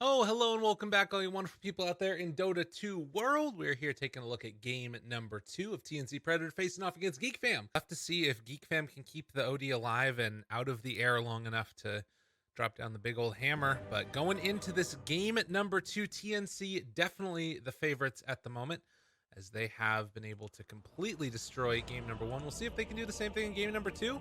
Oh, hello and welcome back, all you wonderful people out there in Dota 2 world. We're here taking a look at game number 2 of TNC Predator facing off against Geek Fam. We'll have to see if Geek Fam can keep the OD alive and out of the air long enough to drop down the big old hammer. But going into this game number 2, TNC definitely the favorites at the moment, as they have been able to completely destroy game number 1. We'll see if they can do the same thing in game number 2.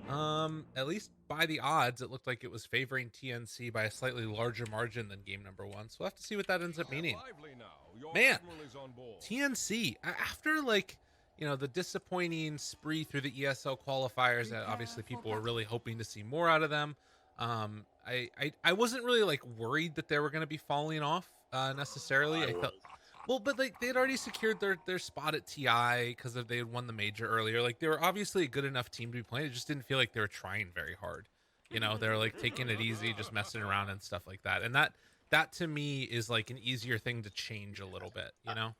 At least by the odds, it looked like it was favoring TNC by a slightly larger margin than game number 1. So we'll have to see what that ends up meaning. Man, TNC, after the disappointing spree through the ESL qualifiers that obviously people were really hoping to see more out of them. I wasn't really worried that they were going to be falling off necessarily. I felt well, but they had already secured their spot at TI because they had won the major earlier. Like they were obviously a good enough team to be playing. It just didn't feel like they were trying very hard. You know, they were taking it easy, just messing around and stuff like that. And that to me is like an easier thing to change a little bit. You know.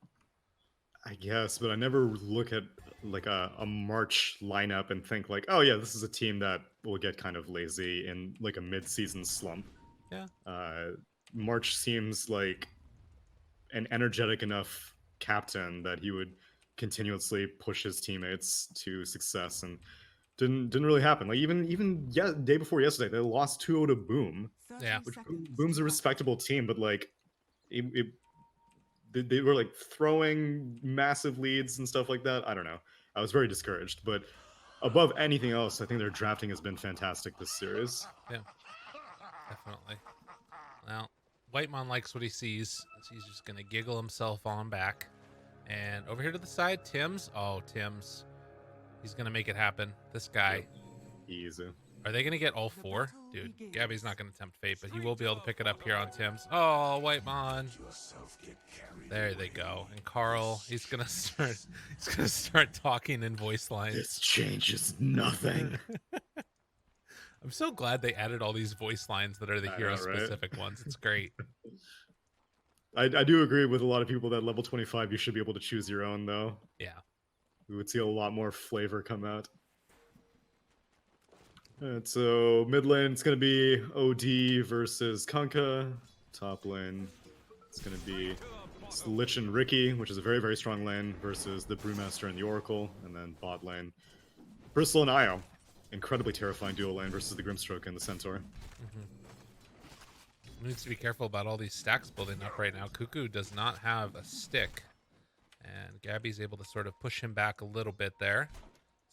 I guess, but I never look at a March lineup and think oh yeah, this is a team that will get kind of lazy in a mid-season slump. Yeah. March seems like an energetic enough captain that he would continuously push his teammates to success, and didn't really happen. Even day before yesterday, they lost 2-0 to Boom. Yeah. Which Boom's a respectable team, but they were throwing massive leads and stuff like that. I don't know. I was very discouraged, but above anything else, I think their drafting has been fantastic this series. Yeah, definitely. Well, Whitemon likes what he sees. So he's just gonna giggle himself on back. And over here to the side, Tim's. Oh, Tim's. He's gonna make it happen. This guy. Yep. Easy. Are they gonna get all 4? Dude, Gabby's not gonna tempt fate, but he will be able to pick it up here on Tim's. Oh, Whitemon. There they go. And Carl, he's gonna start talking in voice lines. This changes nothing. I'm so glad they added all these voice lines that are the hero specific ones. It's great. I do agree with a lot of people that level 25 you should be able to choose your own, though. Yeah. We would see a lot more flavor come out. Alright, so mid lane it's gonna be OD versus Kunkka. Top lane it's gonna be Lich and Ricky, which is a very, very strong lane, versus the Brewmaster and the Oracle. And then bot lane, Bristle and Io. Incredibly terrifying duo lane versus the Grimstroke and the Centaur. Needs to be careful about all these stacks building up right now. Cuckoo does not have a stick, and Gabby's able to sort of push him back a little bit there.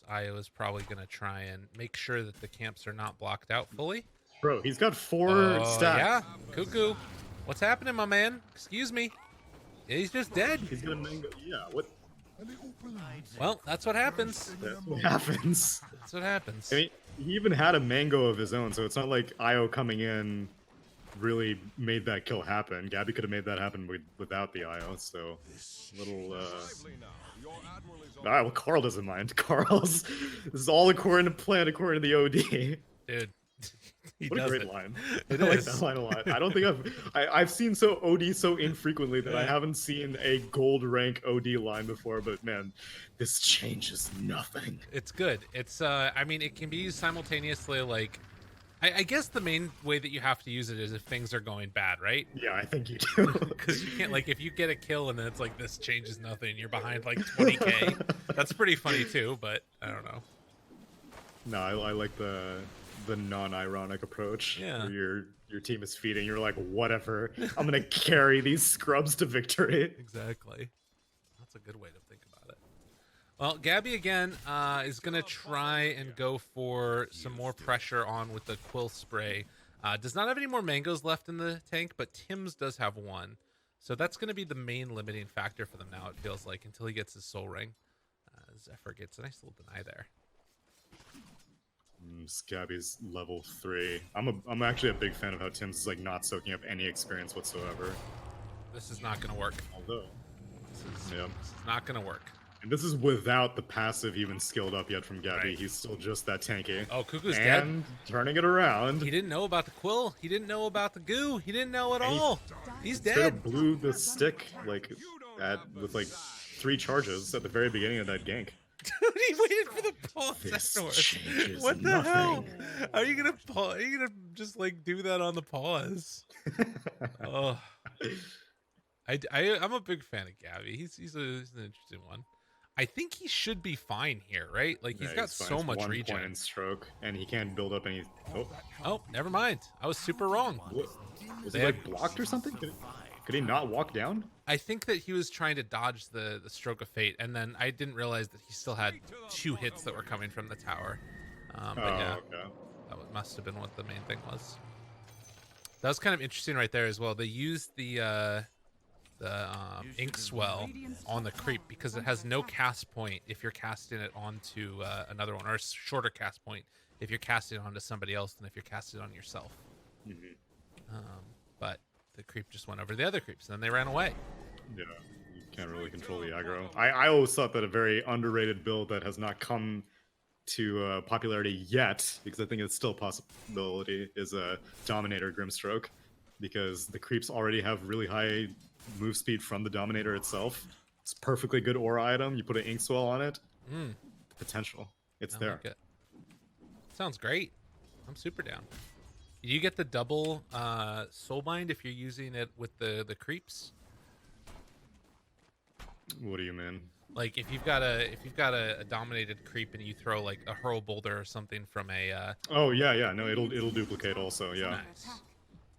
So Io is probably going to try and make sure that the camps are not blocked out fully. Bro, he's got 4 stacks. Yeah, Cuckoo. What's happening, my man? Excuse me. Yeah, he's just dead. He's gonna mango. Yeah, what? Well, that's what happens. That's what happens. That's what happens. I mean, he even had a mango of his own, so it's not like Io coming in really made that kill happen. Gabby could have made that happen without the IO, so little well, Carl doesn't mind. Carl's this is all according to plan, according to the OD. Dude. What a great line. I like that line a lot. I don't think I've seen OD so infrequently that I haven't seen a gold rank OD line before, but man, this changes nothing. It's good. It's I mean, it can be used simultaneously. I guess the main way that you have to use it is if things are going bad, right? Yeah, I think you do. Because you can't, if you get a kill and then it's this changes nothing, you're behind 20k. That's pretty funny too, but I don't know. No, I like the non-ironic approach. Yeah. Where your team is feeding, you're like, whatever, I'm gonna carry these scrubs to victory. Exactly. That's a good way to think about it. Well, Gabby again is gonna try and go for some more pressure on with the Quill Spray. Does not have any more mangoes left in the tank, but Tim's does have 1. So that's gonna be the main limiting factor for them now, it feels like, until he gets his soul ring. Zephyr gets a nice little deny there. Gabby's level 3. I'm actually a big fan of how Tim's is not soaking up any experience whatsoever. This is not gonna work. Although this is not gonna work. And this is without the passive even skilled up yet from Gabby. Right. He's still just that tanky. Oh, Cuckoo's dead. Turning it around. He didn't know about the quill. He didn't know about the goo. He didn't know at all. He's dead. Blew the stick with 3 charges at the very beginning of that gank. Dude, he waited for the pause This afterwards. changes What the hell? nothing. How are you gonna pause? Are you gonna just like do that on the pause? Oh, I'm a big fan of Gabby. He's an interesting one. I think he should be fine here, right? Like he's Yeah, got fine. so It's much 1 regen. point in stroke, and he can't build up any. Oh, Oh, never mind. I was super wrong. what? Was They he had- like blocked or something? Could he not walk down? I think that he was trying to dodge the stroke of fate, and then I didn't realize that he still had 2 hits that were coming from the tower. But yeah, Okay. that must have been what the main thing was. That was kind of interesting right there as well. They used the ink swell on the creep because it has no cast point if you're casting it onto another one, or a shorter cast point if you're casting it onto somebody else than if you're casting it on yourself. But the creep just went over the other creeps, and then they ran away. Yeah, you can't really control the aggro. I always thought that a very underrated build that has not come to popularity yet, because I think it's still a possibility, is a Dominator Grimstroke, because the creeps already have really high move speed from the Dominator itself. It's a perfectly good aura item. You put an ink swell on it. Potential. It's I there. like it. Sounds great. I'm super down. You get the double soulbind if you're using it with the creeps. What do you mean? Like if you've got a dominated creep and you throw like a hurl boulder or something from a Oh yeah. No, it'll duplicate also. Yeah.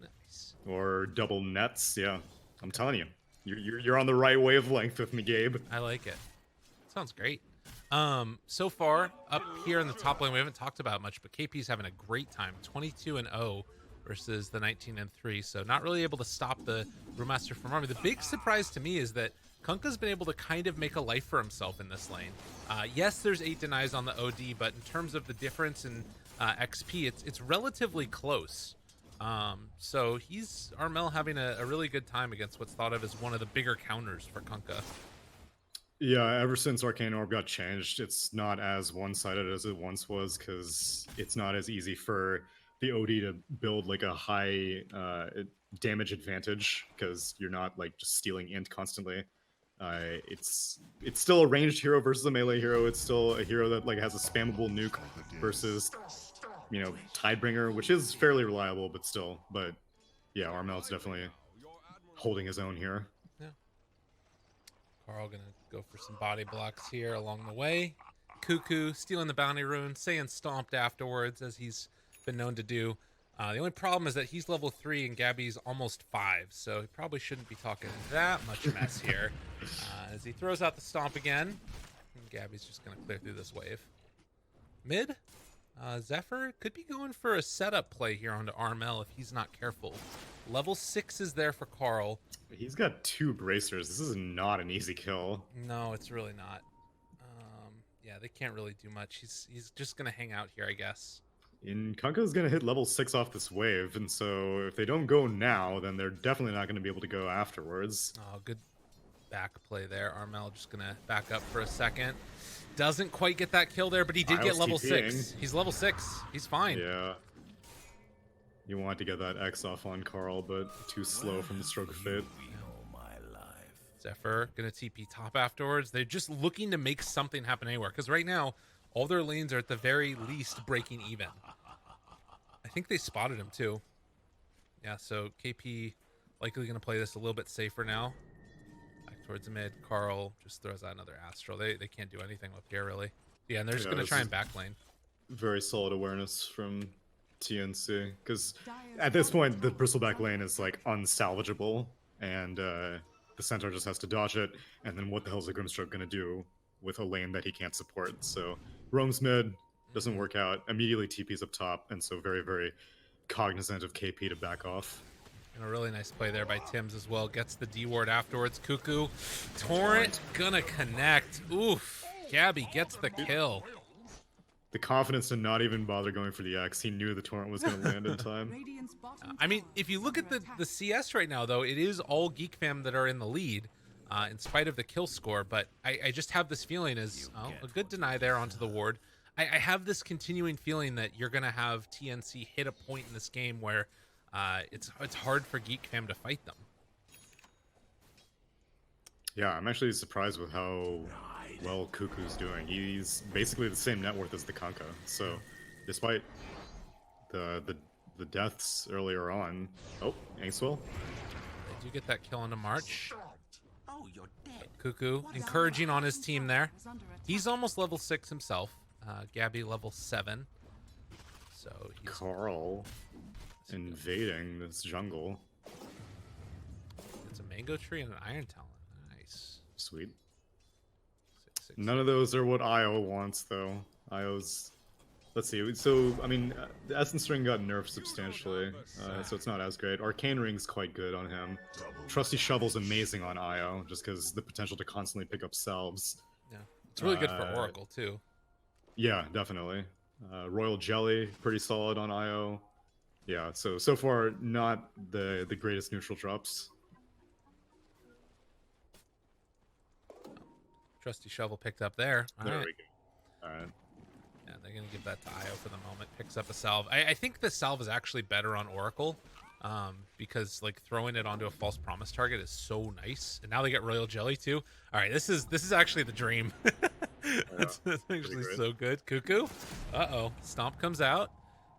Nice. Or double nets. Yeah. I'm telling you, you're on the right wavelength with me, Gabe. I like it. Sounds great. So far up here in the top lane, we haven't talked about much, but KP's having a great time. 22-0 versus the 19-3. So not really able to stop the Brewmaster from army. The big surprise to me is that Kunkka's been able to kind of make a life for himself in this lane. Yes, there's 8 denies on the OD, but in terms of the difference in XP, it's relatively close. So he's Armel having a really good time against what's thought of as one of the bigger counters for Kunkka. Yeah, ever since Arcane Orb got changed, it's not as one-sided as it once was, because it's not as easy for the OD to build like a high damage advantage, because you're not like just stealing int constantly. It's still a ranged hero versus a melee hero. It's still a hero that like has a spammable nuke versus, you know, Tidebringer, which is fairly reliable, but still. But yeah, Armel's definitely holding his own here. Yeah. Carl gonna go for some body blocks here along the way. Cuckoo stealing the bounty rune, saying stomped afterwards, as he's been known to do. The only problem is that he's level 3 and Gabby's almost 5, so he probably shouldn't be talking that much mess here. As he throws out the stomp again, and Gabby's just gonna clear through this wave. Mid, Zephyr could be going for a setup play here onto Armel if he's not careful. Level 6 is there for Carl. He's got 2 bracers. This is not an easy kill. No, it's really not. Yeah, they can't really do much. He's just gonna hang out here, I guess. And Kunkka's gonna hit level 6 off this wave, and so if they don't go now, then they're definitely not gonna be able to go afterwards. Oh, good back play there. Armel just gonna back up for a second. Doesn't quite get that kill there, but he did get level 6. He's level 6. He's fine. Yeah. You want to get that X off on Carl, but too slow from the stroke of fate. Zephyr gonna TP top afterwards. They're just looking to make something happen anywhere, because right now all their lanes are at the very least breaking even. I think they spotted him too. Yeah, so KP likely gonna play this a little bit safer now. Back towards the mid. Carl just throws out another Astral. They can't do anything up here really. Yeah, and they're just gonna try and backline. Very solid awareness from TNC, because at this point the bristleback lane is like unsalvageable, and the centaur just has to dodge it, and then what the hell is the Grimstroke gonna do with a lane that he can't support? So roams mid, doesn't work out, immediately TP's up top, and so very, very cognizant of KP to back off. And a really nice play there by Tim's as well. Gets the D ward afterwards. Cuckoo. Torrent gonna connect. Oof. Gabby gets the kill. The confidence to not even bother going for the X. He knew the torrent was going to land in time. I mean, if you look at the CS right now, though, it is all Geek Fam that are in the lead, in spite of the kill score. But I just have this feeling as a good deny there onto the ward. I have this continuing feeling that you're going to have TNC hit a point in this game where it's hard for Geek Fam to fight them. Yeah, I'm actually surprised with how well Cuckoo's doing. He's basically the same net worth as the Kanka. So, despite the deaths earlier on, Angswell. They do get that kill into March. Cuckoo encouraging on his team there. He's almost level 6 himself. Gabby level 7. So he's Carl invading this jungle. It's a mango tree and an iron talent. Nice. Sweet. 6, None of those are what Io wants, though. Io's... Let's see. So, I mean, the Essence Ring got nerfed substantially, so it's not as great. Arcane Ring's quite good on him. Trusty Shovel's amazing on Io, just because the potential to constantly pick up salves. Yeah. It's really good for Oracle, too. Yeah, definitely. Royal Jelly, pretty solid on Io. Yeah, so far, not the greatest neutral drops. Trusty Shovel picked up there. There we go. Alright. Yeah, they're going to give that to Io for the moment. Picks up a salve. I think the salve is actually better on Oracle because like throwing it onto a false promise target is so nice. And now they get Royal Jelly too. All right, this is actually the dream. That's actually so good. Cuckoo. Uh-oh. Stomp comes out.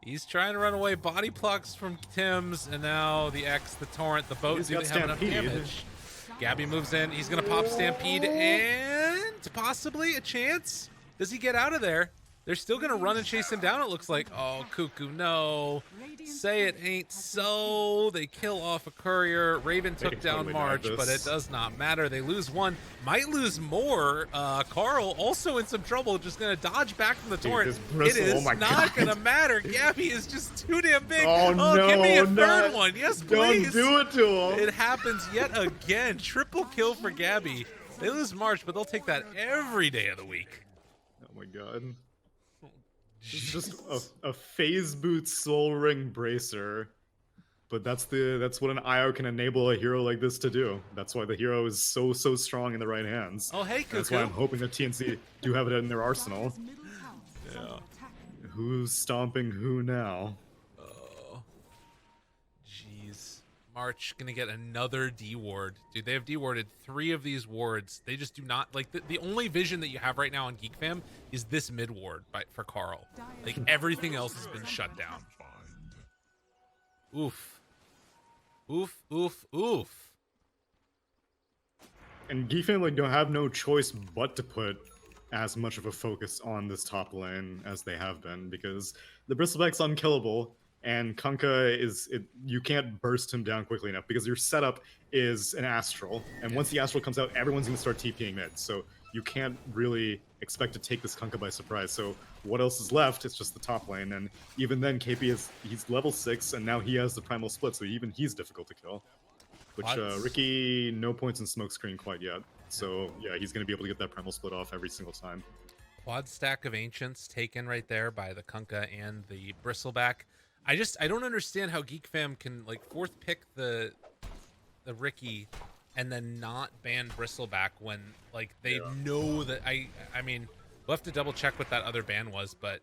He's trying to run away. Body plucks from Tim's. And now the X, the Torrent, the boat. Do they have enough damage? Gabby moves in. He's going to pop Stampede and possibly a chance. Does he get out of there? They're still going to run and chase him down, it looks like. Oh, Cuckoo, no. Say it ain't so. They kill off a courier. Raven took down March, but it does not matter. They lose one. Might lose more. Carl also in some trouble, just going to dodge back from the torrent. It is not going to matter. Gabby is just too damn big. Oh, no, give me a third one. Yes, please. Don't do it to him. It happens yet again. Triple kill for Gabby. They lose March, but they'll take that every day of the week. Oh, my God. It's just a phase boot soul ring bracer, but that's what an IO can enable a hero like this to do. That's why the hero is so strong in the right hands. Oh hey, Cuckoo. That's why I'm hoping that TNC do have it in their arsenal. Yeah. Who's stomping who now? Oh, jeez. March gonna get another D ward. Dude, they have D warded 3 of these wards. They just do not like the only vision that you have right now on Geek Fam is this mid ward for Carl. Like everything else has been shut down. Oof. Oof, oof, oof. And Geek Fam don't have no choice but to put as much of a focus on this top lane as they have been, because the Bristleback's unkillable. And Kunkka you can't burst him down quickly enough because your setup is an Astral. And once the Astral comes out, everyone's going to start TPing mid. So you can't really expect to take this Kunkka by surprise. So what else is left? It's just the top lane. And even then, KP he's level 6, and now he has the Primal Split. So even he's difficult to kill. Which Ricky, no points in Smokescreen quite yet. So yeah, he's going to be able to get that Primal Split off every single time. Quad stack of Ancients taken right there by the Kunkka and the Bristleback. I don't understand how Geek Fam can like 4th pick the Ricky and then not ban Bristleback when like they know that I mean we'll have to double check what that other ban was, but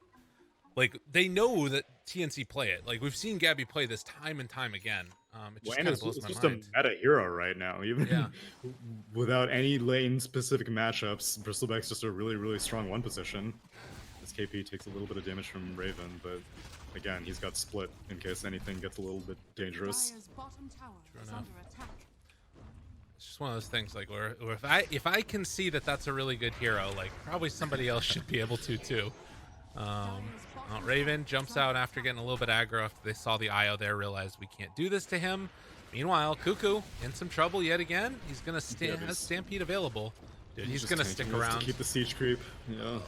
like they know that TNC play it. Like we've seen Gabby play this time and time again. It just kind of blows my mind. It's just a meta hero right now, even without any lane specific matchups. Bristleback's just a really strong one position. This KP takes a little bit of damage from Raven, but again, he's got split in case anything gets a little bit dangerous. True enough. It's just one of those things like where if I can see that that's a really good hero, like probably somebody else should be able to too. Raven jumps out after getting a little bit aggro after they saw the IO there, realized we can't do this to him. Meanwhile, Cuckoo in some trouble yet again. He's gonna has Stampede available. Dude, he's gonna stick around to keep the siege creep. Yeah.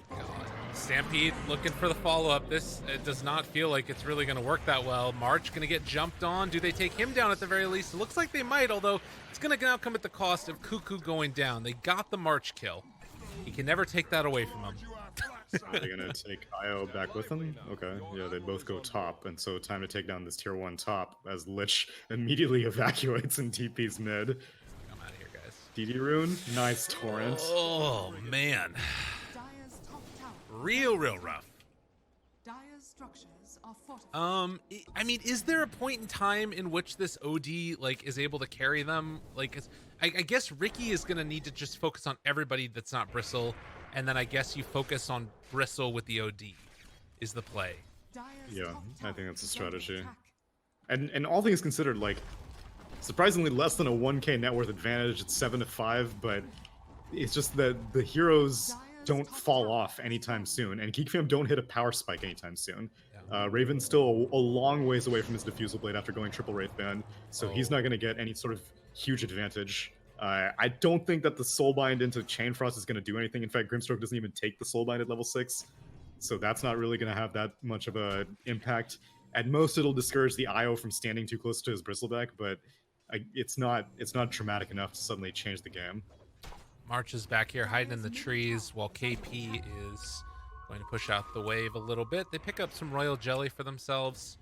God. Stampede looking for the follow-up. It does not feel like it's really going to work that well. March going to get jumped on. Do they take him down at the very least? It looks like they might, although it's going to now come at the cost of Cuckoo going down. They got the March kill. He can never take that away from him. Are they going to take Io back with them? Okay, yeah, they both go top, and so time to take down this tier 1 top as Lich immediately evacuates and TP's mid. Come out of here, guys. DD Rune, nice Torrent. Oh, man. Real rough. Dire's structures are I mean, is there a point in time in which this OD like is able to carry them? Like, I guess Ricky is gonna need to just focus on everybody that's not Bristle, and then I guess you focus on Bristle with the OD, is the play. Yeah, I think that's a strategy. And all things considered, like, surprisingly less than a 1k net worth advantage. It's 7-5, but it's just that the heroes don't fall off anytime soon, and Geek Fam don't hit a power spike anytime soon. Yeah. Raven's still a long ways away from his Diffusal Blade after going triple Wraith Band, so he's not going to get any sort of huge advantage. I don't think that the Soulbind into Chain Frost is going to do anything. In fact, Grimstroke doesn't even take the Soulbind at level 6, so that's not really going to have that much of an impact. At most, it'll discourage the IO from standing too close to his Bristleback, but it's not dramatic enough to suddenly change the game. March is back here hiding in the trees while KP is going to push out the wave a little bit. They pick up some Royal Jelly for themselves,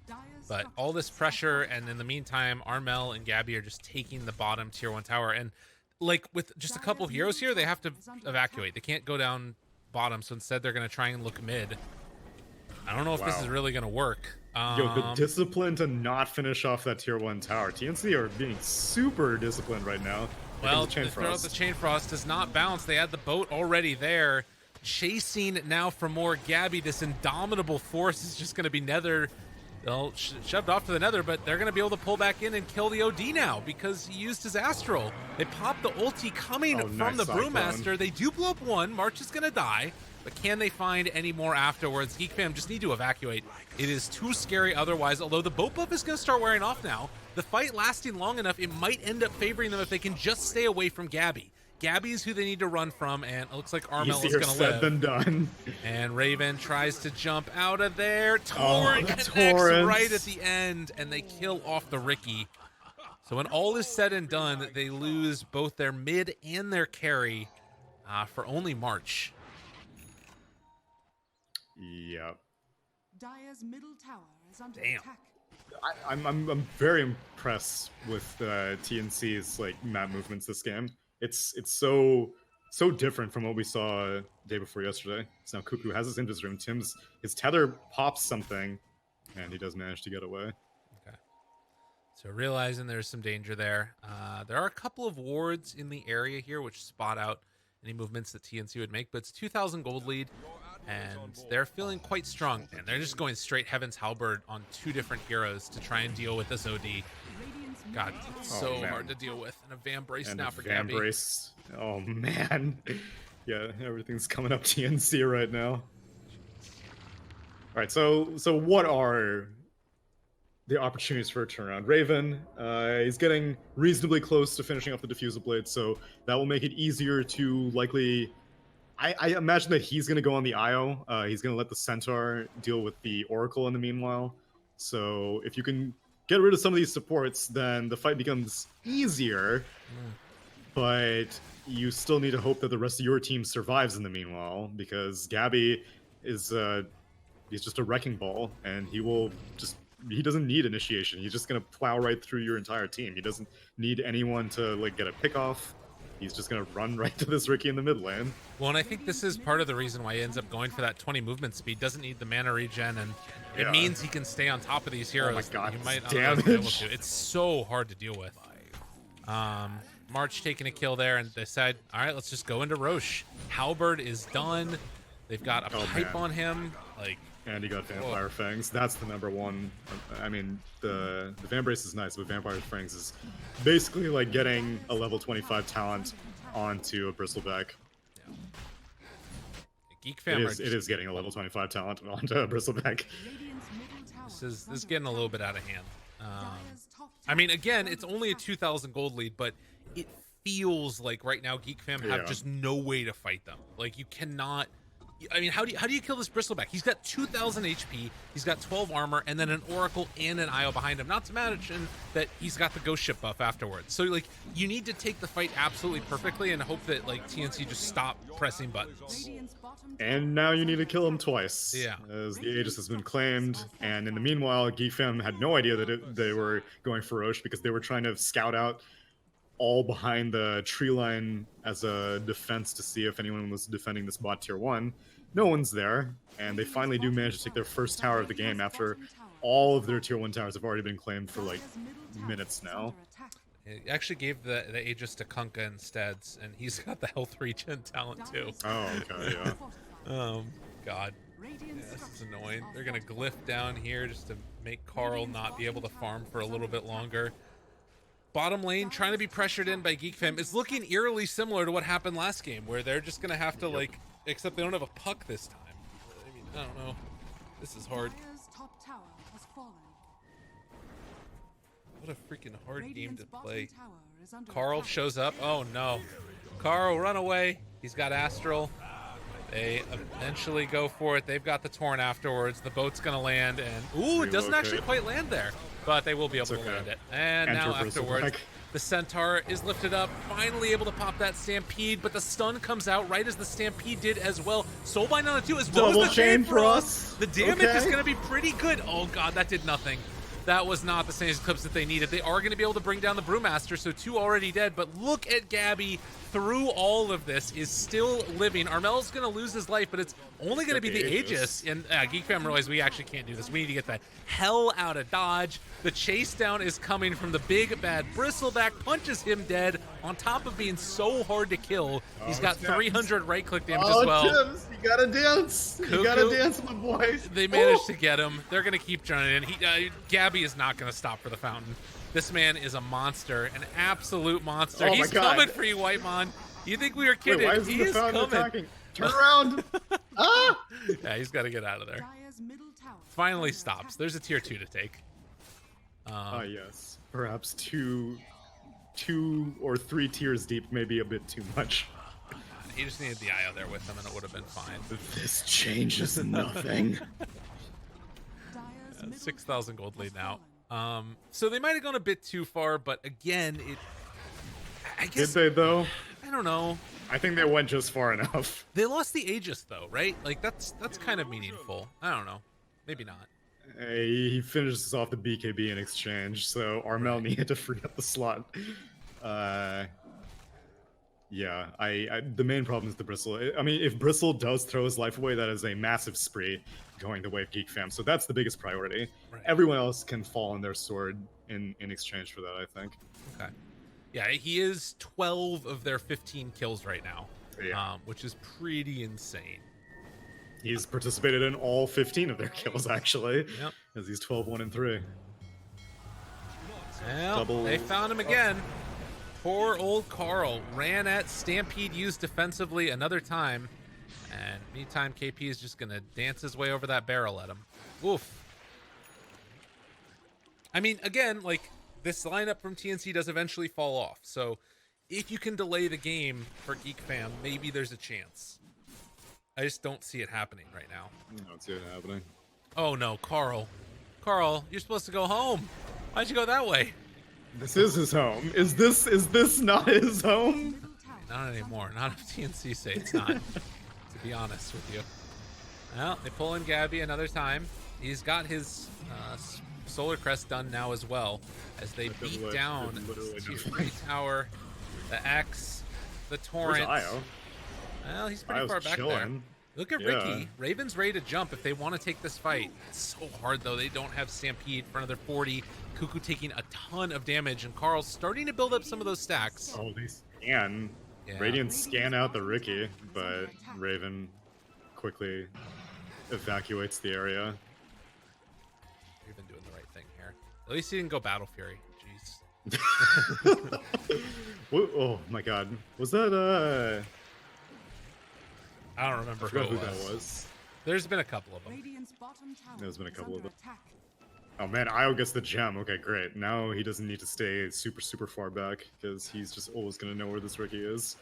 but all this pressure, and in the meantime, Armel and Gabby are just taking the bottom tier 1 tower. And like with just a couple of heroes here, they have to evacuate. They can't go down bottom, so instead they're going to try and look mid. I don't know if this is really going to work. Yo, the discipline to not finish off that tier 1 tower. TNC are being super disciplined right now. Well, the Chain Frost does not bounce. They had the boat already there. Chasing now for more Gabby. This indomitable force is just going to be Nether. Well, shoved off to the Nether, but they're going to be able to pull back in and kill the OD now because he used his Astral. They popped the ulti coming from the Brewmaster. They do blow up one. March is going to die. But can they find any more afterwards? Geek Fam just need to evacuate. It is too scary otherwise, although the boat buff is going to start wearing off now. The fight lasting long enough, it might end up favoring them if they can just stay away from Gabby. Gabby is who they need to run from, and it looks like Armel is going to live. Than done. And Raven tries to jump out of there. Torrent connects right at the end, and they kill off the Ricky. So when all is said and done, they lose both their mid and their carry for only March. Yep. Dire's middle tower is under Damn. attack. I'm very impressed with TNC's like map movements this game. It's so different from what we saw day before yesterday. So now Cuckoo has his Invis room. His tether pops something, and he does manage to get away. Okay. So realizing there's some danger there. There are a couple of wards in the area here which spot out any movements that TNC would make, but it's 2,000 gold lead. And they're feeling quite strong, and they're just going straight Heaven's Halberd on 2 different heroes to try and deal with this OD. God, it's so hard to deal with. And a Van Brace And now for Gabby. Brace. Oh man. Yeah, everything's coming up TNC right now. Alright, so what are the opportunities for a turnaround? Raven, he's getting reasonably close to finishing off the Diffusal Blade, so that will make it easier to likely... I imagine that he's going to go on the IO. He's going to let the Centaur deal with the Oracle in the meanwhile. So if you can get rid of some of these supports, then the fight becomes easier. But you still need to hope that the rest of your team survives in the meanwhile, because Gabby is he's just a wrecking ball, and he doesn't need initiation. He's just going to plow right through your entire team. He doesn't need anyone to like get a pick off. He's just going to run right to this Ricky in the mid lane. Well, and I think this is part of the reason why he ends up going for that 20 movement speed. Doesn't need the mana regen, and it means he can stay on top of these heroes. Oh my god, you might damage. Be able to. It's so hard to deal with. March taking a kill there, and they said, all right, let's just go into Roche. Halberd is done. They've got a pipe on him. And he got Vampire Fangs. That's the number one. I mean, the Van Brace is nice, but Vampire Fangs is basically like getting a level 25 talent onto a Bristleback. Yeah. Geek Fam it is getting a level 25 talent onto a Bristleback. This is getting a little bit out of hand. I mean, again, it's only a 2,000 gold lead, but it feels like right now Geek Fam have just no way to fight them. Like, you cannot... I mean, how do you kill this Bristleback? He's got 2,000 HP, he's got 12 armor, and then an Oracle and an IO behind him. Not to mention that he's got the Ghost Ship buff afterwards. So, like, you need to take the fight absolutely perfectly and hope that, like, TNC just stop pressing buttons. And now you need to kill him twice. Yeah. As the Aegis has been claimed, and in the meanwhile, Geek Fam had no idea that they were going for Roche because they were trying to scout out all behind the tree line as a defense to see if anyone was defending this bot tier 1. No one's there, and they finally do manage to take their first tower of the game after all of their tier 1 towers have already been claimed for like minutes now. He actually gave the Aegis to Kunkka instead, and he's got the health regen talent too. Oh, okay, yeah. God. Yeah, this is annoying. They're gonna glyph down here just to make Carl not be able to farm for a little bit longer. Bottom lane trying to be pressured in by Geek Fam is looking eerily similar to what happened last game, where they're just gonna have to like, except they don't have a puck this time. I mean, I don't know. This is hard. What a freaking hard game to play. Carl shows up. Oh no. Carl, run away. He's got Astral. They eventually go for it. They've got the Torn afterwards. The boat's gonna land, and ooh, it doesn't actually quite land there, but they will be able to land it. And now afterwards, the Centaur is lifted up, finally able to pop that Stampede, but the stun comes out right as the Stampede did as well. Soulbind on it too, as well as the Chain Frost. The damage is gonna be pretty good. Oh god, that did nothing. That was not the same Eclipse that they needed. They are going to be able to bring down the Brewmaster, so 2 already dead. But look at Gabby through all of this, is still living. Armel's going to lose his life, but it's only going to be the Aegis. And Geek Fam realized we actually can't do this. We need to get that hell out of Dodge. The chase down is coming from the big bad Bristleback, punches him dead on top of being so hard to kill. He's got 300 right-click damage as well. Tims, you gotta dance. Cuckoo, you gotta dance, my boys. They managed to get him. They're going to keep trying in. Gabby is not going to stop for the fountain. This man is a monster, an absolute monster. He's coming for you, Whitemon. You think we were kidding? Wait, why is he the is fountain coming. attacking? Turn around. Ah! Yeah, he's got to get out of there. Finally stops. There's a tier 2 to take. Yes. Perhaps two or 3 tiers deep may be a bit too much. He just needed the IO there with him, and it would have been fine. This changes nothing. 6,000 gold lead now. So they might have gone a bit too far, but again, I guess. Did they though? I don't know. I think they went just far enough. They lost the Aegis though, right? Like that's kind of meaningful. I don't know. Maybe not. He finishes off the BKB in exchange, so Armel needed to free up the slot. Yeah, the main problem is the Bristle. I mean, if Bristle does throw his life away, that is a massive spree going the way of Geek Fam. So that's the biggest priority. Right. Everyone else can fall on their sword in exchange for that, I think. Okay. Yeah, he is 12 of their 15 kills right now, which is pretty insane. He's participated in all 15 of their kills, actually, as he's 12, 1, and 3. Well, they found him again. Poor old Carl ran at Stampede used defensively another time, and meantime KP is just gonna dance his way over that barrel at him. Oof. I mean, again, like, this lineup from TNC does eventually fall off, so if you can delay the game for Geek Fam, maybe there's a chance. I just don't see it happening right now. I don't see it happening. Oh no, Carl. Carl, you're supposed to go home. Why'd you go that way? This is his home. Is this not his home? Not anymore. Not if TNC say it's not. To be honest with you. Well, they pull in Gabby another time. He's got his Solar Crest done now as well, as they beat down the Tier 3 tower, the X, the Torrent. Where's Io? Well, he's pretty far back there. Look at Ricky. Raven's ready to jump if they want to take this fight. It's so hard, though. They don't have Stampede for another 40. Cuckoo taking a ton of damage, and Carl's starting to build up some of those stacks. Oh, they scan. Yeah. Radiant scan out the Ricky, but Raven quickly evacuates the area. Raven doing the right thing here. At least he didn't go Battle Fury. Jeez. Oh my god. Was that, I don't remember who that was. There's been a couple of them. There's been a couple of them. Oh man, Io gets the gem. Okay, great. Now he doesn't need to stay super far back, because he's just always going to know where this Ricky is.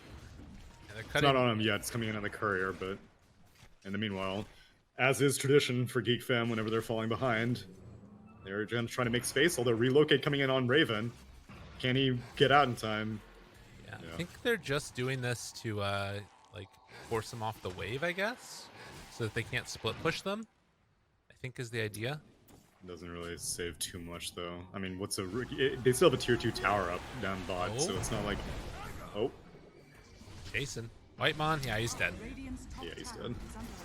It's not on him yet. It's coming in on the courier, but in the meanwhile, as is tradition for Geek Fam whenever they're falling behind, they're trying to make space, although Relocate coming in on Raven. Can he get out in time? Yeah, I think they're just doing this to, like, force them off the wave, I guess, so that they can't split push them, I think is the idea. Doesn't really save too much, though. I mean, what's a Ricky? They still have a tier 2 tower up down bot, so it's not like... Oh. Jason. Whitemon? Yeah, he's dead. Yeah, he's dead.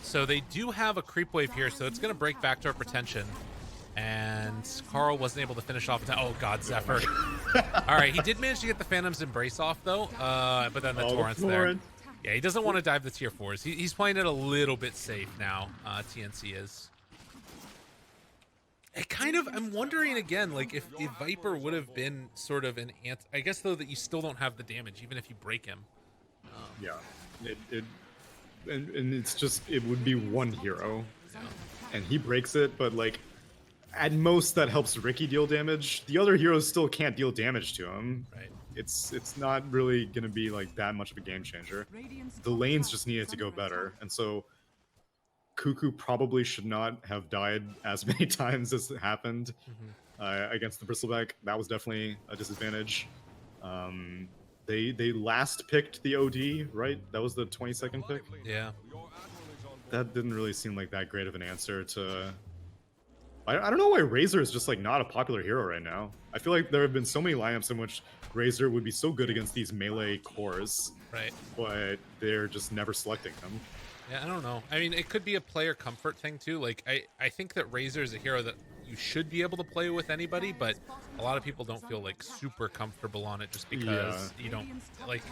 So they do have a creep wave here, so it's going to break backdoor pretension. And Carl wasn't able to finish off. Oh, God, Zephyr. All right, he did manage to get the Phantom's Embrace off, though. But then the Torrent's there. Yeah, he doesn't want to dive the tier 4s. He's playing it a little bit safe now, TNC is. I'm wondering again, like, if Viper would have been sort of an I guess, though, that you still don't have the damage, even if you break him. Yeah. And it's just, it would be one hero. Yeah. And he breaks it, but, like, at most that helps Ricky deal damage. The other heroes still can't deal damage to him. Right. It's not really going to be, like, that much of a game changer. The lanes just needed to go better, and so Cuckoo probably should not have died as many times as it happened against the Bristleback. That was definitely a disadvantage. They last picked the OD, right? That was the 22nd pick? Yeah. That didn't really seem like that great of an answer to... I don't know why Razor is just, like, not a popular hero right now. I feel like there have been so many lineups in which Razor would be so good against these melee cores. Right. But they're just never selecting him. Yeah, I don't know. I mean, it could be a player comfort thing, too. Like, I think that Razor is a hero that you should be able to play with anybody, but a lot of people don't feel, like, super comfortable on it just because you don't, like,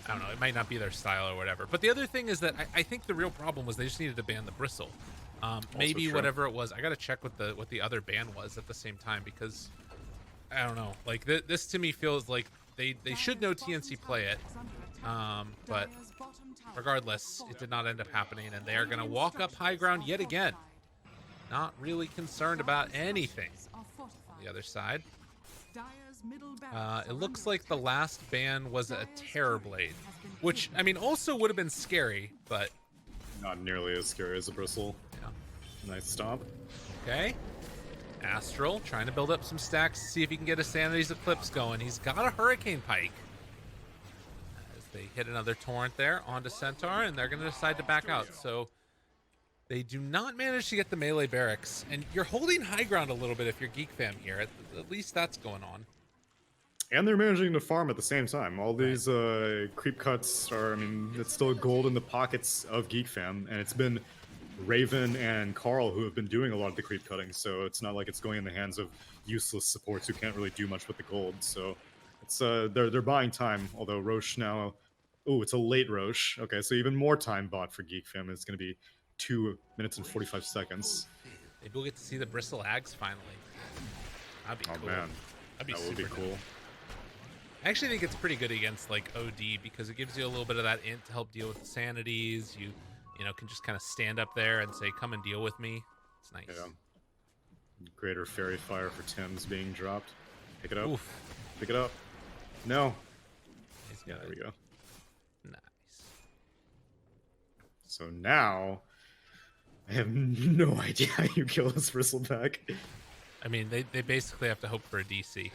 I don't know, it might not be their style or whatever. But the other thing is that I think the real problem was they just needed to ban the Bristle. Maybe true. whatever it was. I got to check what the other ban was at the same time, because I don't know. Like, this to me feels like they should know TNC play it. But regardless, it did not end up happening, and they are going to walk up high ground yet again. Not really concerned about anything on the other side. It looks like the last ban was a Terrorblade, which, I mean, also would have been scary, but... Not nearly as scary as a Bristle. Yeah. Nice stop. Okay. Astral trying to build up some stacks to see if he can get a Sanity's Eclipse going. He's got a Hurricane Pike. As they hit another Torrent there onto Centaur, and they're going to decide to back out. So they do not manage to get the melee barracks. And you're holding high ground a little bit if you're Geek Fam here. At least that's going on. And they're managing to farm at the same time. All these creep cuts are, I mean, it's still gold in the pockets of Geek Fam, and it's been Raven and Carl who have been doing a lot of the creep cutting, so it's not like it's going in the hands of useless supports who can't really do much with the gold. So it's they're buying time, although Roche now... Oh, it's a late Roche. Okay, so even more time bought for Geek Fam. It's going to be 2 minutes and 45 seconds. Maybe we'll get to see the Bristle Ags finally. That'd be cool. Oh, man. That'd That would be cool. I actually think it's pretty good against, like, OD, because it gives you a little bit of that int to help deal with the sanities. You know, can just kind of stand up there and say, come and deal with me. It's nice. Yeah. Greater Fairy Fire for Tim's being dropped. Pick it up. Oof. Pick it up. No. Yeah, there we go. Nice. So now, I have no idea how you kill this Bristleback. I mean, they basically have to hope for a DC.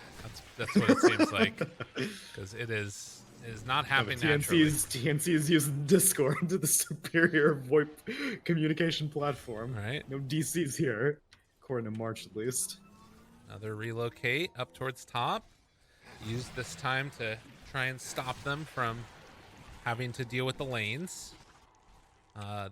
That's what it seems like, because it is not happening naturally. TNC's using Discord to the superior VoIP communication platform. Right. No DCs here, according to March at least. Another relocate up towards top. Use this time to try and stop them from having to deal with the lanes.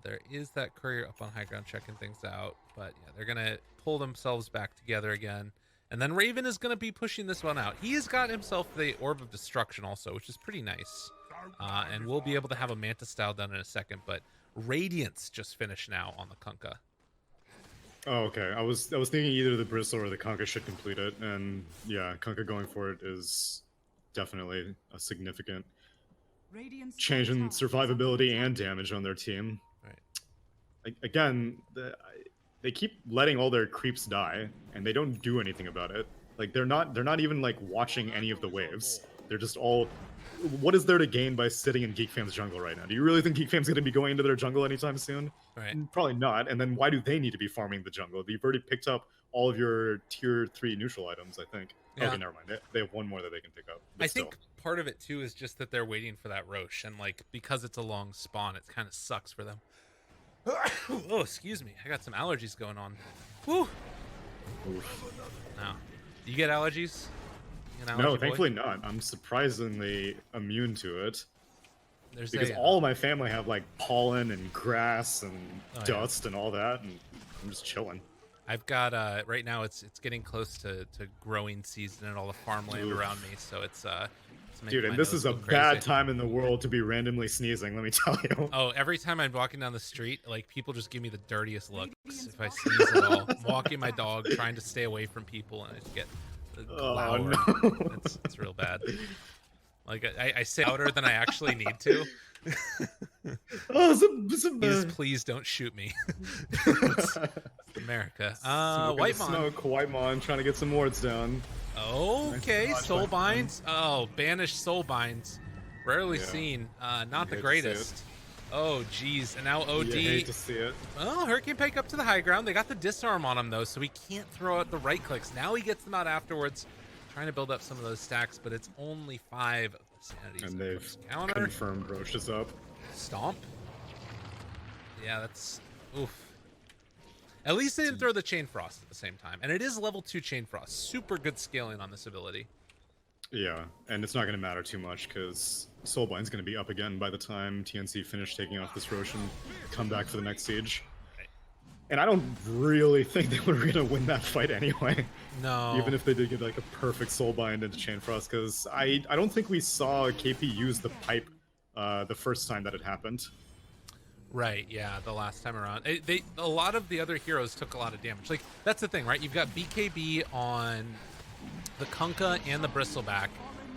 There is that courier up on high ground checking things out, but yeah, they're gonna pull themselves back together again, and then Raven is gonna be pushing this one out. He has got himself the Orb of Destruction also, which is pretty nice, and we'll be able to have a Manta style done in a second. But Radiance just finished now on the Kunkka. Oh, okay. I was thinking either the Bristle or the Kunkka should complete it, and yeah, Kunkka going for it is definitely a significant change in survivability and damage on their team. Right. Again, they keep letting all their creeps die, and they don't do anything about it. Like, they're not even, like, watching any of the waves. They're just all... What is there to gain by sitting in Geek Fam's jungle right now? Do you really think Geek Fam's going to be going into their jungle anytime soon? Right. Probably not. And then why do they need to be farming the jungle? You've already picked up all of your tier 3 neutral items, I think. Yeah. Okay, never mind. They have one more that they can pick up. I think part of it too is just that they're waiting for that Roche, and, like, because it's a long spawn, it kind of sucks for them. Oh, excuse me. I got some allergies going on. Woo! Oof. No. Do you get allergies? No, thankfully not. I'm surprisingly immune to it. Because a, all of my family have, like, pollen and grass and Oh, dust and all that, and I'm just chilling. I've got right now it's getting close to growing season and all the farmland Oof. around me, so it's making Dude, my and this nose is a go crazy. bad time in the world to be randomly sneezing, let me tell you. Oh, every time I'm walking down the street, like people just give me the dirtiest looks if I sneeze at all. I'm walking my dog, trying to stay away from people, and I just get Oh, glower. no. It's real bad. Like I say louder than I actually need to. Oh, Please don't shoot me. It's America. White Mon. Smoke, White Mon trying to get some wards down. Okay, Nice soul dodge, binds. Oh, banished soul binds. Rarely Yeah. seen. Not the Hate to see greatest. Oh, geez. And now OD. You hate to see it. Oh, Hurricane Pike up to the high ground. They got the disarm on him, though, so he can't throw out the right clicks. Now he gets them out afterwards, trying to build up some of those stacks, but it's only 5 of the sanities. And they've counter. confirmed Roche is up. Stomp. Yeah, that's... Oof. At least they didn't throw the Chain Frost at the same time. And it is level 2 Chain Frost. Super good scaling on this ability. Yeah, and it's not going to matter too much because Soulbind's going to be up again by the time TNC finish taking off this Roche and come back for the next siege. And I don't really think they were going to win that fight anyway. No. Even if they did get like a perfect Soulbind into Chain Frost, because I don't think we saw KP use the pipe the first time that it happened. Right, yeah, the last time around. A lot of the other heroes took a lot of damage. Like, that's the thing, right? You've got BKB on the Kunkka and the Bristleback,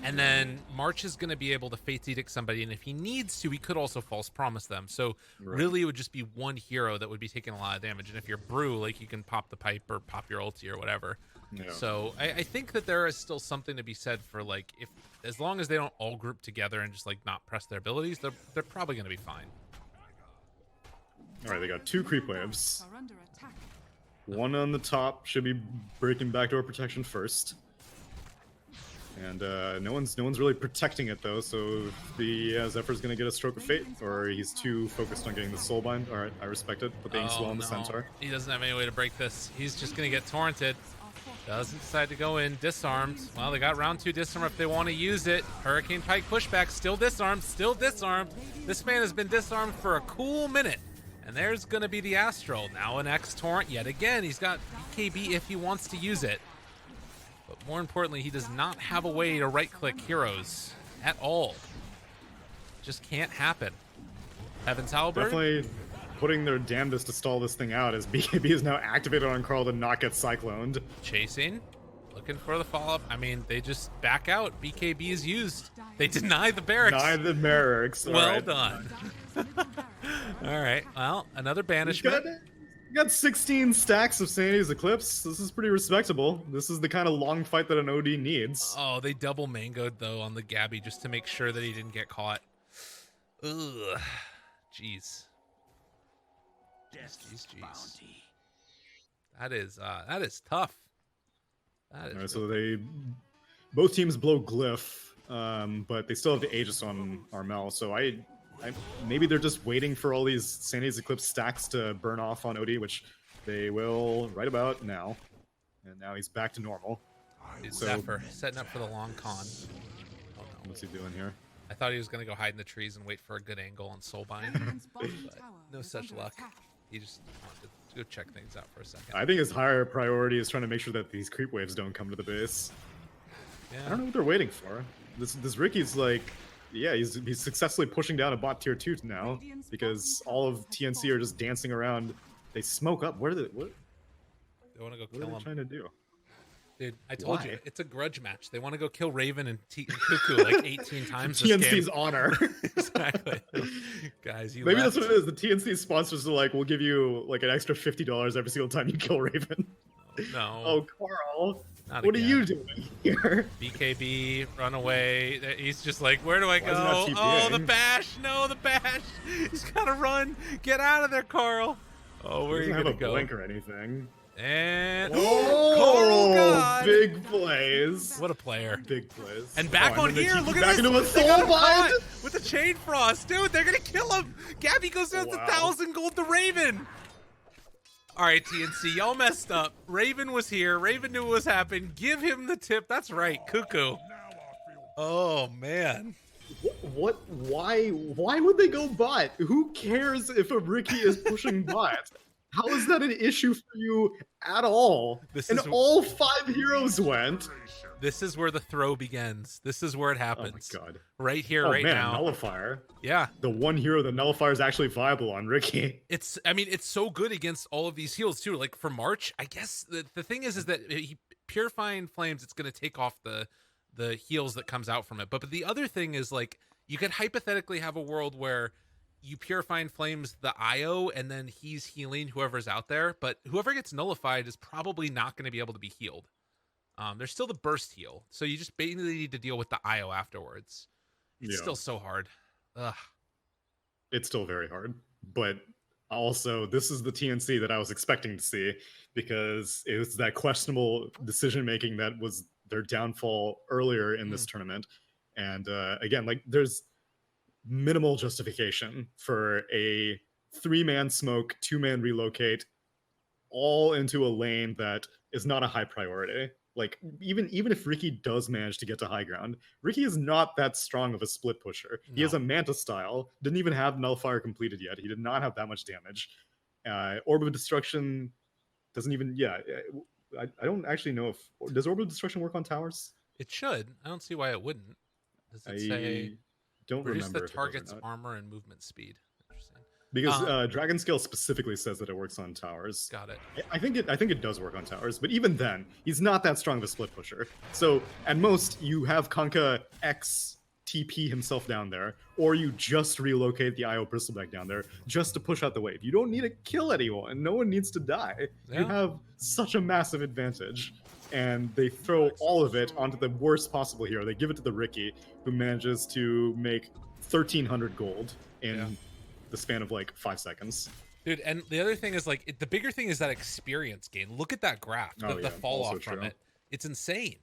and then March is going to be able to Fate's Edict somebody, and if he needs to, he could also False Promise them. So really it would just be one hero that would be taking a lot of damage, and if you're Brew, like, you can pop the pipe or pop your ulti or whatever. Yeah. So I think that there is still something to be said for, like, if as long as they don't all group together and just, like, not press their abilities, they're probably going to be fine. All right, they got 2 creep waves. Are under attack. One on the top should be breaking backdoor protection first. And no one's really protecting it though, so the Zephyr's gonna get a stroke of fate, or he's too focused on getting the soulbind. Alright, I respect it, but being slow on the centaur. He doesn't have any way to break this. He's just gonna get torrented. Doesn't decide to go in. Disarmed. Well, they got round 2 disarm if they want to use it. Hurricane Pike pushback. Still disarmed. Still disarmed. This man has been disarmed for a cool minute. And there's going to be the Astral. Now an X Torrent yet again. He's got BKB if he wants to use it. But more importantly, he does not have a way to right-click heroes at all. Just can't happen. Heaven's Halberd. Definitely putting their damnedest to stall this thing out as BKB is now activated on Carl to not get cycloned. Chasing. Looking for the follow-up. I mean, they just back out. BKB is used. They deny the barracks. Deny the barracks. Well done. All right. Well, another banishment. Got 16 stacks of Sanity's Eclipse. This is pretty respectable. This is the kind of long fight that an OD needs. Oh, they double mangoed, though, on the Gabby just to make sure that he didn't get caught. Ugh. Jeez. Jeez. That is tough. That is All right, so both teams blow Glyph, but they still have the Aegis on Armel, so I maybe they're just waiting for all these Sanity's Eclipse stacks to burn off on OD, which they will right about now. And now he's back to normal. Dude, So- Zephyr setting up for the long con. Oh no. What's he doing here? I thought he was going to go hide in the trees and wait for a good angle on Soulbind. Radiant's bottom But tower no is such under luck. attack. He just wanted to go check things out for a second. I think his higher priority is trying to make sure that these creep waves don't come to the base. I don't know what they're waiting for. This Ricky's like, yeah, he's successfully pushing down a bot tier 2 now because all of TNC are just dancing around. They smoke up. What They want to go are kill they him. trying to do? Dude, I told you, Why? it's a grudge match. They want to go kill Raven and Cuckoo like 18 times this TNC's game. honor. Exactly. Guys, you Maybe left. that's what it is. The TNC sponsors are like, we'll give you like an extra $50 every single time you kill Raven. No. Oh, Carl, Not what again. are you doing here? BKB, run away. He's just like, where do I Why is he not go? Oh, the TPing? bash. No, the bash. He's got to run. Get out of there, Carl. Oh, where are He you doesn't going have to a go? blink or anything. And Oh, God. big plays. What a player. Big plays. And back Oh, on and then they here, keep look you at back this. into a They got him soul caught bind. with the Chain Frost. Dude, they're going to kill him. Gabby goes down to Wow. 1,000 gold to Raven. All right, TNC, y'all messed up. Raven was here. Raven knew what was happening. Give him the tip. That's right, Cuckoo. Oh, man. What? Why would they go bot? Who cares if a Ricky is pushing bot? How is that an issue for you at all? This and is- all 5 heroes went. This is where the throw begins. This is where it Oh my happens. god. Right here, Oh right man, now. Nullifier. Yeah. The one hero that Nullifier is actually viable on Ricky. I mean, it's so good against all of these heals too. Like for March, I guess the thing is that Purifying Flames, it's going to take off the heals that comes out from it. But the other thing is, like, you could hypothetically have a world where you Purifying Flames the IO and then he's healing whoever's out there, but whoever gets nullified is probably not going to be able to be healed. There's still the burst heal, so you just basically need to deal with the IO afterwards. It's still so hard. Ugh. It's still very hard, but also this is the TNC that I was expecting to see, because it was that questionable decision making that was their downfall earlier in this tournament. And again, like, there's minimal justification for a 3-man smoke, 2-man relocate, all into a lane that is not a high priority. Like, even if Ricky does manage to get to high ground, Ricky is not that strong of a split pusher. He has a Manta style, didn't even have Nullifier completed yet. He did not have that much damage. Orb of Destruction doesn't even, I don't actually know if, does Orb of Destruction work on towers? It should. I don't see why it wouldn't. Does it say don't reduce remember the if it does or target's not. armor and movement speed? Interesting. Because Dragon Scale specifically says that it works on towers. Got it. I think it does work on towers, but even then, he's not that strong of a split pusher. So at most, you have Kanka X TP himself down there, or you just relocate the IO Bristleback down there just to push out the wave. You don't need to kill anyone. No one needs to die. Yeah. You have such a massive advantage. And they throw all of it onto the worst possible hero. They give it to the Ricky, who manages to make 1,300 gold in the span of like 5 seconds. Dude, and the other thing is, like, the bigger thing is that experience gain. Look at that graph, the fall also off from true. it. It's insane.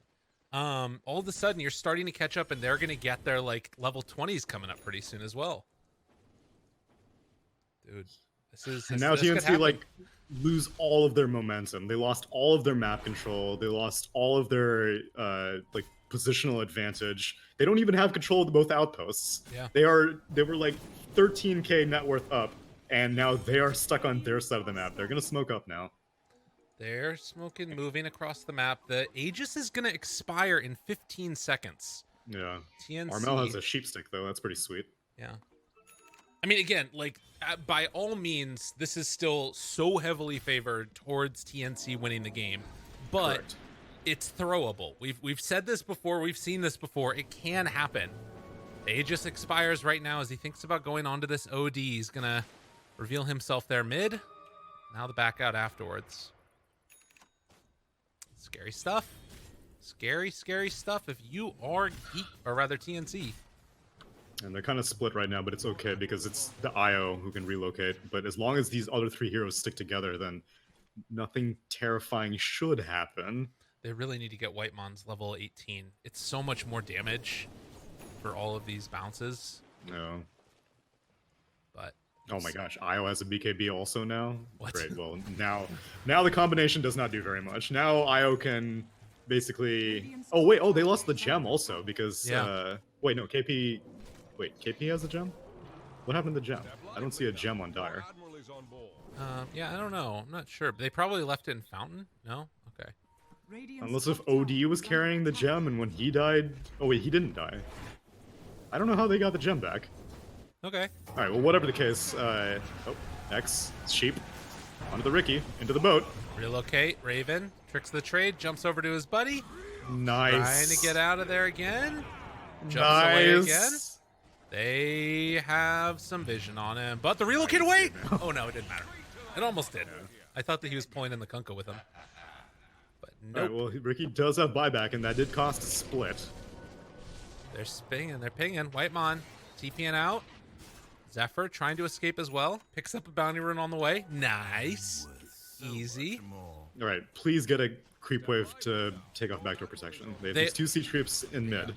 All of a sudden, you're starting to catch up, and they're going to get their, like, level 20s coming up pretty soon as well. Dude, and now TNC, like, lose all of their momentum. They lost all of their map control. They lost all of their, like, positional advantage. They don't even have control of both outposts. Yeah. They were like 13k net worth up, and now they are stuck on their side of the map. They're gonna smoke up now. They're smoking, moving across the map. The Aegis is going to expire in 15 seconds. Yeah. TNC. Armel has a sheep stick, though. That's pretty sweet. Yeah. I mean, again, like, by all means, this is still so heavily favored towards TNC winning the game, but Correct. it's throwable. We've said this before. We've seen this before. It can happen. Aegis expires right now as he thinks about going on to this OD. He's going to reveal himself there mid. Now the back out afterwards. Scary stuff. Scary, scary stuff if you are Geek, or rather TNC. And they're kind of split right now, but it's okay because it's the IO who can relocate. But as long as these other 3 heroes stick together, then nothing terrifying should happen. They really need to get Whitemon's level 18. It's so much more damage for all of these bounces. No. But Oh my gosh, IO has a BKB also now? What? Great, well, now the combination does not do very much. Now IO can basically... Oh, wait, they lost the gem also, because... Wait, no, KP... Wait, KP has the gem? What happened to the gem? I don't see a gem on Dire. yeah, I don't know. I'm not sure. They probably left it in Fountain? No? Okay. Unless if OD was carrying the gem, and when he died... Oh wait, he didn't die. I don't know how they got the gem back. Okay. Alright, well, whatever the case, X, sheep, onto the Ricky, into the boat. Relocate. Raven tricks the trade, jumps over to his buddy. Nice. Trying to get out of there again. Jumps away again. They have some vision on him, but the relocate away! Oh no, it didn't matter. It almost did. I thought that he was pulling in the Kunkka with him. But nope. Alright, well, Ricky does have buyback, and that did cost a split. They're spinging, they're pinging. Whitemon TPing out. Zephyr trying to escape as well. Picks up a bounty rune on the way. Nice. Easy. Alright, please get a creep wave to take off backdoor protection. They have these 2 siege creeps in mid.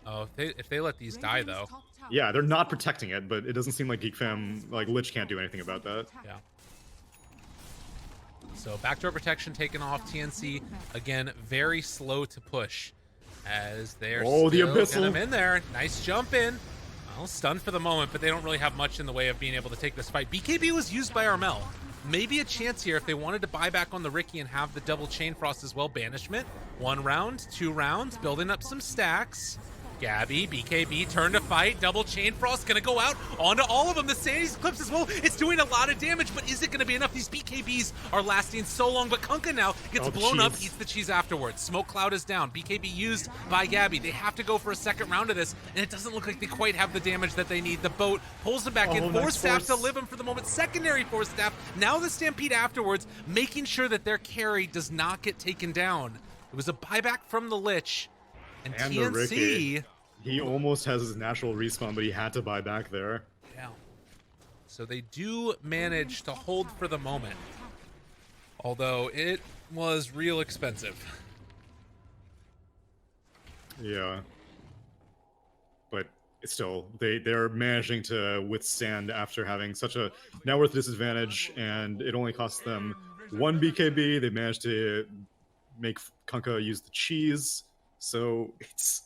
Oh, if they let these die, though. Yeah, they're not protecting it, but it doesn't seem like Geek Fam, like, Lich can't do anything about that. Yeah. So, backdoor protection taken off. TNC, again, very slow to push. As they're the still Abyssal. get him in there. Nice jump in. Well, stunned for the moment, but they don't really have much in the way of being able to take this fight. BKB was used by Armel. maybe a chance here if they wanted to buy back on the Ricky and have the double chain frost as well. Banishment, 1 round, 2 rounds, building up some stacks. Gabby, BKB, turn to fight. Double chain frost gonna go out onto all of them. The Sanity's Eclipse as well. It's doing a lot of damage, but is it gonna be enough? These BKBs are lasting so long, but Kunkka now gets blown up, eats the cheese afterwards. Smoke cloud is down. BKB used by Gabby. They have to go for a second round of this, and it doesn't look like they quite have the damage that they need. The boat pulls them back in. Force staff to live him for the moment. Secondary force staff. Now the Stampede afterwards, making sure that their carry does not get taken down. It was a buyback from the Lich. And TNC, he almost has his natural respawn, but he had to buy back there. Yeah. So they do manage to hold for the moment, although it was real expensive. Yeah. But still, they're managing to withstand after having such a net worth disadvantage, and it only costs them 1 BKB. They managed to make Kunkka use the cheese. So it's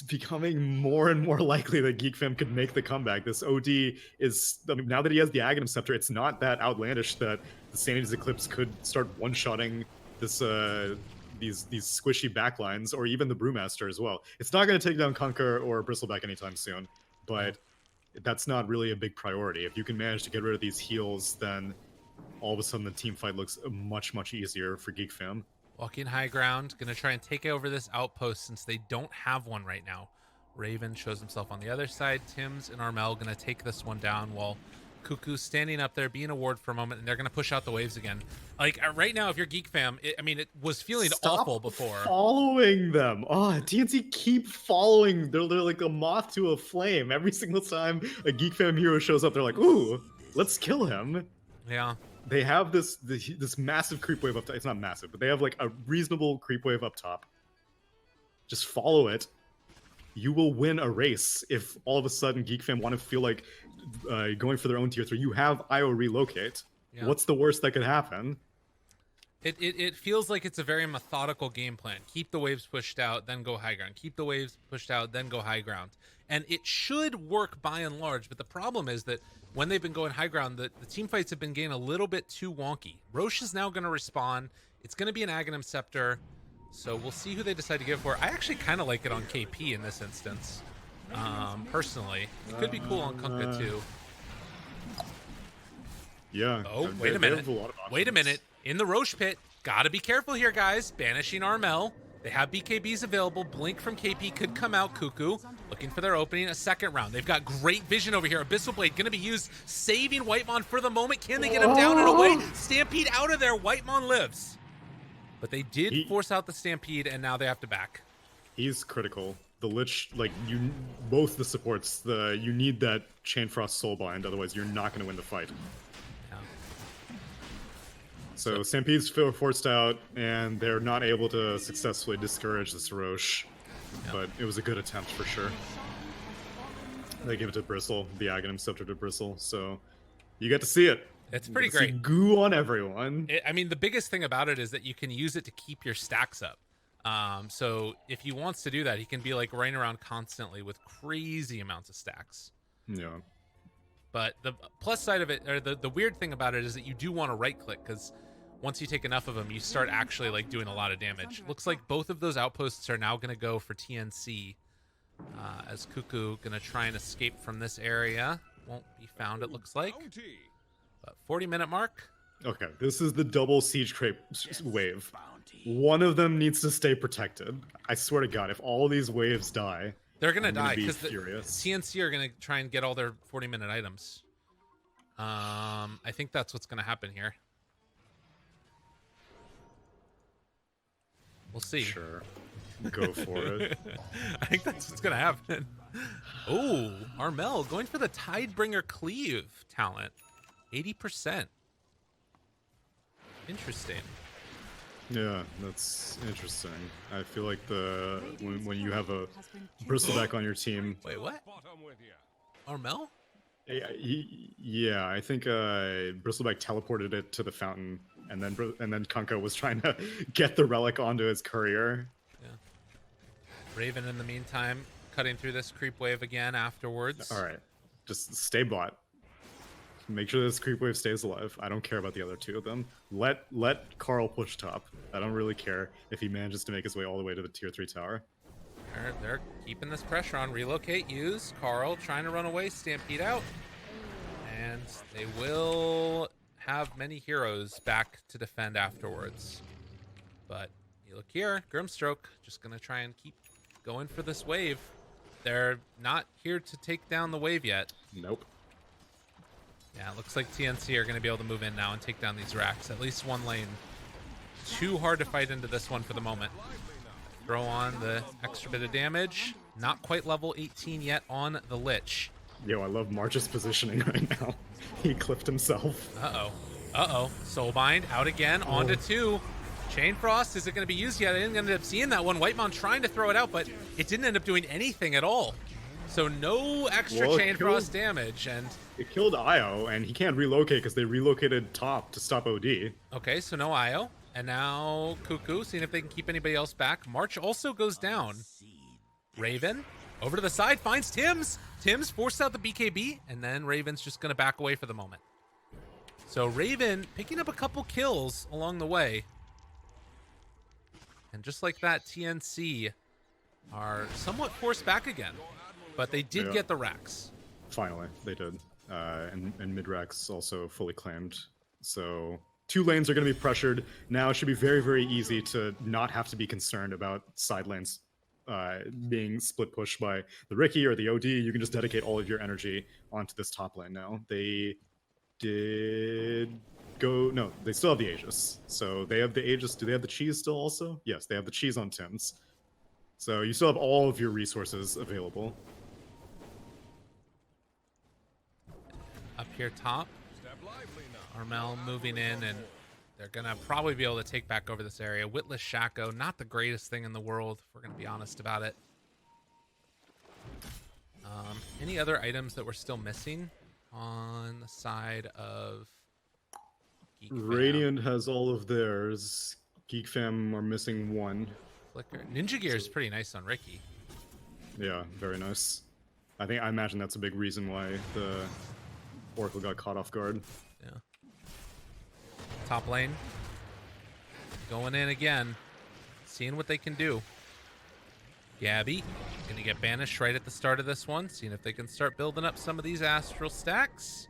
becoming more and more likely that Geek Fam could make the comeback. This OD is, I mean, now that he has the Aghanim Scepter, it's not that outlandish that the Sanity's Eclipse could start one-shotting this these squishy backlines, or even the Brewmaster as well. It's not going to take down Kunkka or Bristleback anytime soon, but that's not really a big priority. If you can manage to get rid of these heals, then all of a sudden the team fight looks much, much easier for Geek Fam. Walking high ground, gonna try and take over this outpost since they don't have one right now. Raven shows himself on the other side. Tim's and Armel gonna take this one down while Cuckoo's standing up there being a ward for a moment, and they're gonna push out the waves again. Like right now, if you're Geek Fam, I mean, it was feeling awful before. Following them. Oh, TNC keep following. They're like a moth to a flame. Every single time a Geek Fam hero shows up, they're like, ooh, let's kill him. Yeah. They have this massive creep wave up top. It's not massive, but they have like a reasonable creep wave up top. Just follow it. You will win a race if all of a sudden Geek Fam want to feel like going for their own tier 3. You have IO relocate. Yeah. What's the worst that could happen? It feels like it's a very methodical game plan. Keep the waves pushed out, then go high ground. Keep the waves pushed out, then go high ground. And it should work by and large, but the problem is that when they've been going high ground, the team fights have been getting a little bit too wonky. Roche is now going to respawn. It's going to be an Aghanim Scepter, so we'll see who they decide to give for. I actually kind of like it on KP in this instance, personally. It could be cool on Kunkka too. Yeah. Oh, wait a minute. Wait a minute. In the Roche pit, gotta be careful here, guys. Banishing Armel. They have BKBs available. Blink from KP could come out. Cuckoo looking for their opening. A second round. They've got great vision over here. Abyssal Blade going to be used, saving Whitemon for the moment. Can they get him down and away? Stampede out of there. Whitemon lives. But they did force out the Stampede, and now they have to back. He's critical. The Lich, like, both the supports, you need that Chain Frost Soulbind, otherwise you're not going to win the fight. So Stampede's forced out, and they're not able to successfully discourage this Roche. Yep. But it was a good attempt for sure. They give it to Bristle, the Aghanim Scepter to Bristle, so you get to see it. It's pretty great. See goo on everyone. I mean, the biggest thing about it is that you can use it to keep your stacks up. So if he wants to do that, he can be like running around constantly with crazy amounts of stacks. Yeah. But the plus side of it, or the weird thing about it, is that you do want to right click, because once you take enough of them, you start actually like doing a lot of damage. Looks like both of those outposts are now going to go for TNC, as Cuckoo going to try and escape from this area. Won't be found, it looks like. But 40-minute mark. Okay, this is the double siege creep wave. One of them needs to stay protected. I swear to God, if all these waves die, they're going to die because the furious. TNC are going to try and get all their 40-minute items. I think that's what's going to happen here. We'll see. Sure. Go for it. I think that's what's going to happen. Oh, Armel going for the Tidebringer Cleave talent. 80%. Interesting. Yeah, that's interesting. I feel like when you have a Bristleback on your team. Wait, what? Armel? Yeah, I think Bristleback teleported it to the fountain, and then Kunkka was trying to get the relic onto his courier. Yeah. Raven, in the meantime, cutting through this creep wave again afterwards. All right, just stay bot. Make sure this creep wave stays alive. I don't care about the other two of them. Let Carl push top. I don't really care if he manages to make his way all the way to the tier 3 tower. They're keeping this pressure on. Relocate, use. Carl trying to run away, stampede out. And they will have many heroes back to defend afterwards. But you look here, Grimstroke just going to try and keep going for this wave. They're not here to take down the wave yet. Nope. Yeah, it looks like TNC are going to be able to move in now and take down these racks. At least one lane. Too hard to fight into this one for the moment. Throw on the extra bit of damage. Not quite level 18 yet on the Lich. Yo, I love March's positioning right now. He clipped himself. Uh-oh. Uh-oh. Soulbind out again. Onto 2. Chain Frost, is it going to be used yet? I didn't end up seeing that one. Whitemon trying to throw it out, but it didn't end up doing anything at all. So no extra Chain Frost damage. And it killed Io, and he can't relocate because they relocated top to stop OD. Okay, so no Io. And now Cuckoo, seeing if they can keep anybody else back. March also goes down. Raven, over to the side, finds Tim's. Tim's forced out the BKB, and then Raven's just going to back away for the moment. So Raven picking up a couple kills along the way. And just like that, TNC are somewhat forced back again. But they did get the racks. Finally, they did. And mid-racks also fully claimed. So 2 lanes are going to be pressured. Now it should be very, very easy to not have to be concerned about side lanes being split pushed by the Riki or the OD. You can just dedicate all of your energy onto this top lane now. They did go... No, they still have the Aegis. So they have the Aegis. Do they have the cheese still also? Yes, they have the cheese on Tim's. So you still have all of your resources available. Up here top, Armel moving in, and they're going to probably be able to take back over this area. Witless Shaco, not the greatest thing in the world, if we're going to be honest about it. Any other items that we're still missing on the side of Geek Fam? Radiant has all of theirs. Geek Fam are missing 1. Flicker. Ninja Gear is pretty nice on Riki. Yeah, very nice. I imagine that's a big reason why the Oracle got caught off guard. Yeah. Top lane. Going in again. Seeing what they can do. Gabby gonna get banished right at the start of this one. Seeing if they can start building up some of these astral stacks.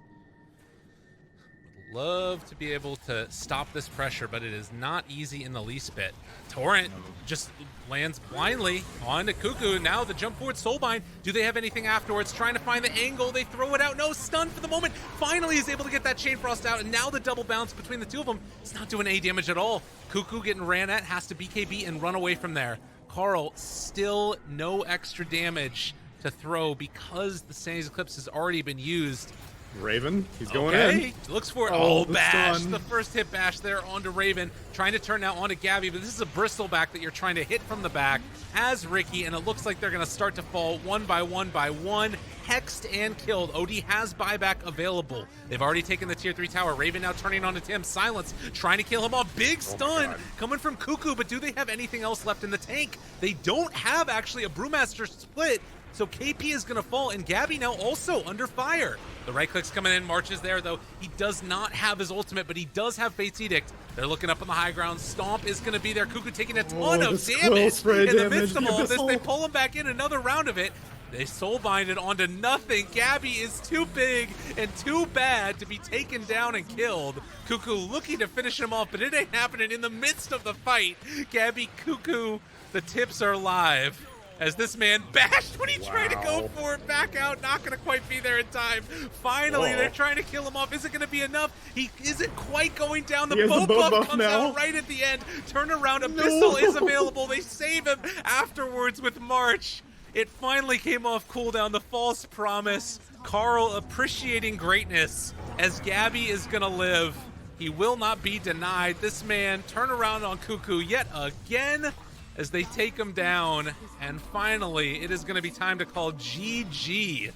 Would love to be able to stop this pressure, but it is not easy in the least bit. Torrent just lands blindly onto Cuckoo. Now the jump forward Soulbind. Do they have anything afterwards? Trying to find the angle. They throw it out. No, stun for the moment. Finally is able to get that Chain Frost out, and now the double bounce between the two of them. It's not doing any damage at all. Cuckoo getting ran at, has to BKB and run away from there. Carl, still no extra damage to throw because the Sandy's Eclipse has already been used. Raven, he's going in. Looks for it. Oh, bash. stun. The first hit bash there onto Raven. Trying to turn now onto Gabby, but this is a bristleback that you're trying to hit from the back as Riki, and it looks like they're going to start to fall one by one by one. Hexed and killed. OD has buyback available. They've already taken the tier 3 tower. Raven now turning onto Tim. Silence, trying to kill him off. Big stun coming from Cuckoo, but do they have anything else left in the tank? They don't have actually a Brewmaster split. So KP is going to fall, and Gabby now also under fire. The right click's coming in. March is there, though. He does not have his ultimate, but he does have Fate's Edict. They're looking up on the high ground. Stomp is going to be there. Cuckoo taking a ton of damage. In the midst of all of this, they pull him back in. Another round of it. They soulbind it onto nothing. Gabby is too big and too bad to be taken down and killed. Cuckoo looking to finish him off, but it ain't happening in the midst of the fight. Gabby, Cuckoo, the tips are live. As this man bashed when he tried to go for it, back out, not going to quite be there in time. Finally, they're trying to kill him off. Is it going to be enough? He isn't quite going down. The bow buff comes out right at the end. Turn around, Abyssal is available. They save him afterwards with March. It finally came off cooldown, the false promise. Carl appreciating greatness as Gabby is going to live. He will not be denied. This man turn around on Cuckoo yet again as they take him down, and finally it is going to be time to call GG.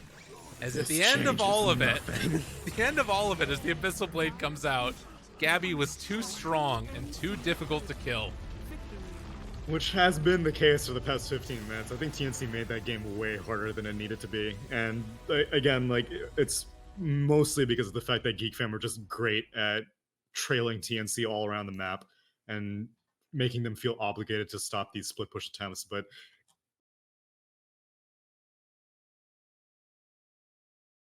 As at the end of all of it, the end of all of it, as the Abyssal Blade comes out, Gabby was too strong and too difficult to kill. Which has been the case for the past 15 minutes. I think TNC made that game way harder than it needed to be. And again, like, it's mostly because of the fact that Geek Fam were just great at trailing TNC all around the map and making them feel obligated to stop these split push attempts. But